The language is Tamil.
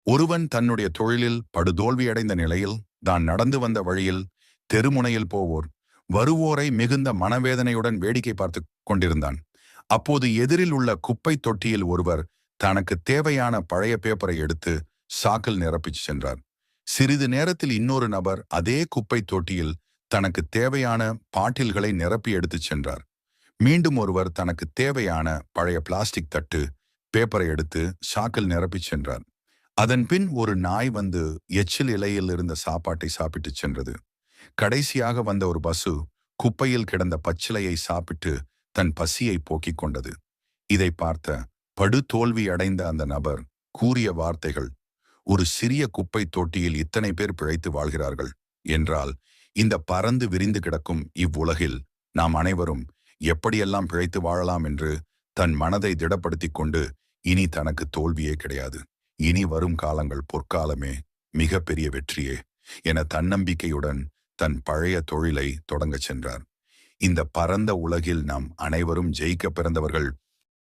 ஒருவன் தன்னுடைய தொழிலில் படுதோல்வியடைந்த நிலையில் தான் நடந்து வந்த வழியில் தெருமுனையில் போவோர் வருவோரை மிகுந்த மனவேதனையுடன் வேடிக்கை பார்த்து கொண்டிருந்தான். அப்போது எதிரில் உள்ள குப்பை தொட்டியில் ஒருவர் தனக்கு தேவையான பழைய பேப்பரை எடுத்து சாக்கில் நிரப்பிச் சென்றார். சிறிது நேரத்தில் இன்னொரு நபர் அதே குப்பை தொட்டியில் தனக்கு தேவையான பாட்டில்களை நிரப்பி எடுத்துச் சென்றார். மீண்டும் ஒருவர் தனக்கு தேவையான பழைய பிளாஸ்டிக் தட்டு பேப்பரை எடுத்து சாக்கில் நிரப்பிச் சென்றார். அதன் பின் ஒரு நாய் வந்து எச்சில் இலையில் இருந்த சாப்பாட்டை சாப்பிட்டு சென்றது. கடைசியாக வந்த ஒரு பசு குப்பையில் கிடந்த பச்சிலையை சாப்பிட்டு தன் பசியை போக்கிக் கொண்டது. இதை பார்த்த படு தோல்வி அடைந்த அந்த நபர் கூறிய வார்த்தைகள், ஒரு சிறிய குப்பை தொட்டியில் இத்தனை பேர் பிழைத்து வாழ்கிறார்கள் என்றால், இந்த பறந்து விரிந்து கிடக்கும் இவ்வுலகில் நாம் அனைவரும் எப்படியெல்லாம் பிழைத்து வாழலாம் என்று தன் மனதை திடப்படுத்திக் கொண்டு, இனி தனக்கு தோல்வியே கிடையாது, இனி வரும் காலங்கள் பொற்காலமே, மிக பெரிய வெற்றியே என தன்னம்பிக்கையுடன் தன் பழைய தொழிலை தொடங்கச் சென்றார். இந்த பரந்த உலகில் நாம் அனைவரும் ஜெயிக்க பிறந்தவர்கள்